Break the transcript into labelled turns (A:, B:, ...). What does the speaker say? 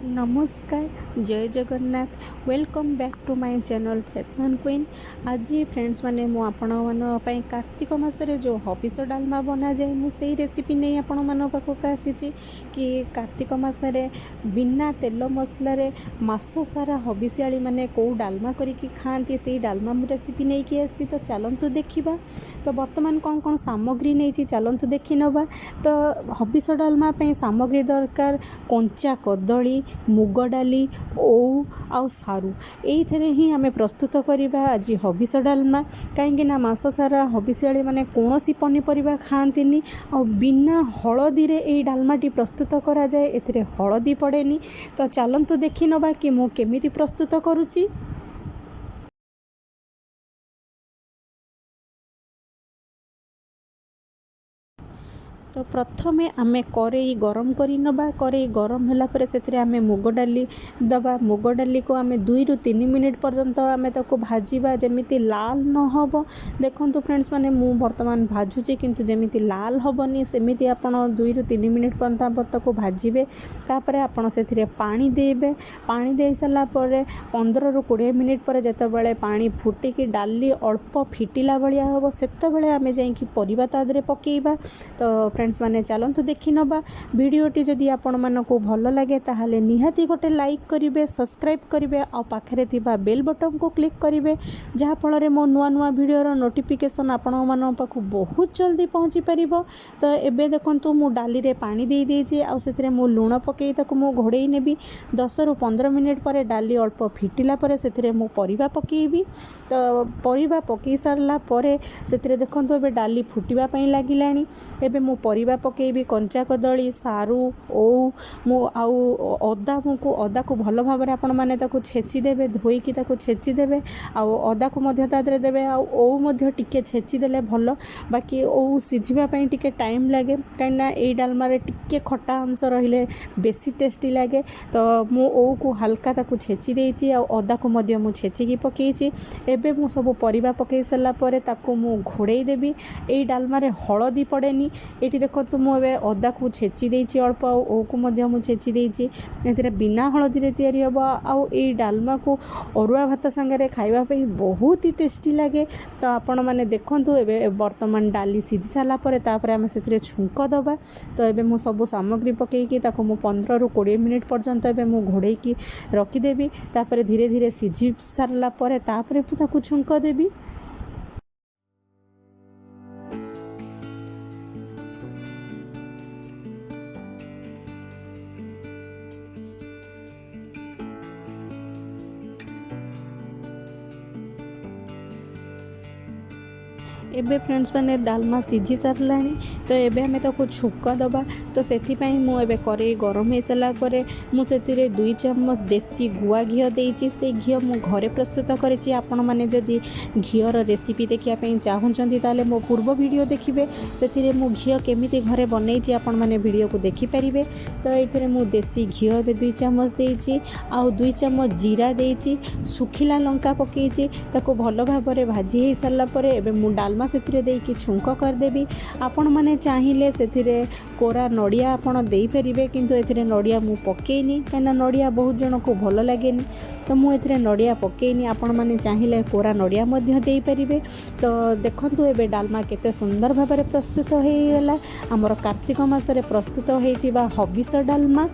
A: नमस्कार जय Jagannath welcome back to my channel fashion queen. आज फ्रेंड्स माने मु आपण मन कार्तिक मासरे जो हबिष डालमा बना जाए मुझे रेसिपी नहीं आपण मन पाखक आसी कि कार्तिक मासरे बिना तेल मसला मास सारा हबिषियाली माने कौ डालमा करके खाती से डालमा मु रेसिपी नहीं कि आसी। तो चलतु देखा तो बर्तमान कौन कौन सामग्री नहीं चलतु देखी नवा। तो हबिष डालमा सामग्री दरकार कंचा कदली मुग डाली ओउ आउ सारू ये ही आम प्रस्तुत करवा आज हबिष डालमा। कहीं मास सारा हबिषियाली माने कौन सी पनीपरिया खाती आ बिना हलदी रे ये डालमाटी प्रस्तुत करा जाए एथिरे हलदी पड़ेनी। तो चलतु देखी नवा कि मु केमिति प्रस्तुत करुची। तो प्रथमे आमे करेई गरम करी नबा। करेई गरम होला परे सेथिरे आमे मुग डाली दबा। मुग डाली को आमे 2 ରୁ 3 मिनिट पर्यंत आमे ताको भाजीबा जेमिति लाल न होबो। देखंतु फ्रेंड्स माने मु वर्तमान भाजुची किंतु जेमिति लाल होबनी सेमिति आपण 2 ରୁ 3 मिनिट पर्यंत आप ताको भाजीबे। तापरे आपण सेथिरे पानी देबे। पानी देई सला परे 15 ରୁ 20 मिनिट पर जेतेबेले पानी फुटी कि डाली अल्प फिटिला बलिया होबो सेतेबेले आमे जाई कि परिबा तादरे पकेइबा। तो फ्रेंड्स माने चलतु देखी नबा। वीडियोटी जदि आपण मानकु भल लगे ताहले निहाती गोटे लाइक करिवे सब्सक्राइब करिवे और पाखरे थिबा बेल बटन को क्लिक करिवे जहा फल मो नुआ नुआ वीडियोर नोटिफिकेशन आपण मान पाखु बहुत जल्दी पहुँची परिबो। तो एबे देखंतु मु डाली रे पानी दे देछि आ सेथिरे मु लूण पकेई ताकु मु घोड़ेई नेबी 10 ରୁ 15 मिनिट पर डाली अल्प फिटिला पर सेथिरे मु परिबा पकेइबी। तो परिबा पकेई सारला परे सेथिरे देखंतु एबे डाली फुटिबा पई लागिलानी। एबे मु परिबा पकेइबी कंचा कदली सारू ओउ मु आउ अदा मुको अदा को भल भाव में आपण माने ताकू छेची देबे धोईकी ताकू छेची देबे आउ अदा को मध्य तादरे देबे आउ ओउ मध्य टिके छेची देले भल। बाकी ओउ सिझिबा पई टिके टाइम लागे कहिना ए डालमा रे टिके खट्टा अंश रहिले बेसी टेस्टी लागे। तो मु ओउ को हल्का ताकू छेची देइची आउ अदा को मध्य मु छेची की पकेइची। एबे मु सब परिबा पकेई सला परे ताकू मु घोड़ेई देबी। ए डालमा रे हळदी पड़ेनी। एटी देखो मु अदा को छेची देइची अल्प ओ को मध्य मु छेची देइची। एथिरे बिना हळदी रे तयारी हबो आउ ए डालमा को अरुआ भात संगे खाइबा पे बहुत ही टेस्टी लागे। तो आपण माने देखंतु एबे वर्तमान डाली सिझी साला परे तापरे हम सेथिरे छुंक दबा। तो एबे मु सब सामग्री पकेइकी ताको मु 15 ରୁ 20 मिनिट पर्यंत एबे मु घोड़ेइकी रखी देबी। तापरे धीरे धीरे सिझी सारला परे तापरे ताको छुंक देबी। एबे फ्रेंड्स माने डालमा सिझी सारलानी। तो एबे हमें ताको छुक दबा। तो सेथि पई मु एबे करेई गरम हो साला परे मु सेतिरे 2 चम्मच देसी गुआ घियो देइची। से घियो मु घरे प्रस्तुत करिछि। आपण माने जदि घियोर रेसिपी देखिया पई चाहुचंती ताले मो पूर्व वीडियो देखिबे सेतिरे मु घियो केमिति घरे बनैछि आपण माने वीडियो को देखि परिबे। तो एथिरे मु देसी घियो एबे 2 चम्मच देइछि आउ 2 चम्मच जीरा देइछि सुखिला लंका पकेइछि ताको भलो भाबरे भाजी हे साला परे एबे मु डालमा सेथिरे देइकी छुंक करदेबी। आपण माने चाहिए सेथिरे कोरा नड़िया आपण देई परिबे किंतु एथिरे नड़िया मु पकेइनी काना नड़िया बहुत जन को भल लागेनी। तो मु एथिरे नड़िया पकेइनी आपण माने चाहिए कोरा नड़िया मध्य देई परिबे। तो देखंतु एबे डालमा केते सुंदर भाबरे प्रस्तुत हेइगला। हमर कार्तिक मासरे प्रस्तुत हेइतिबा हबिष डालमा।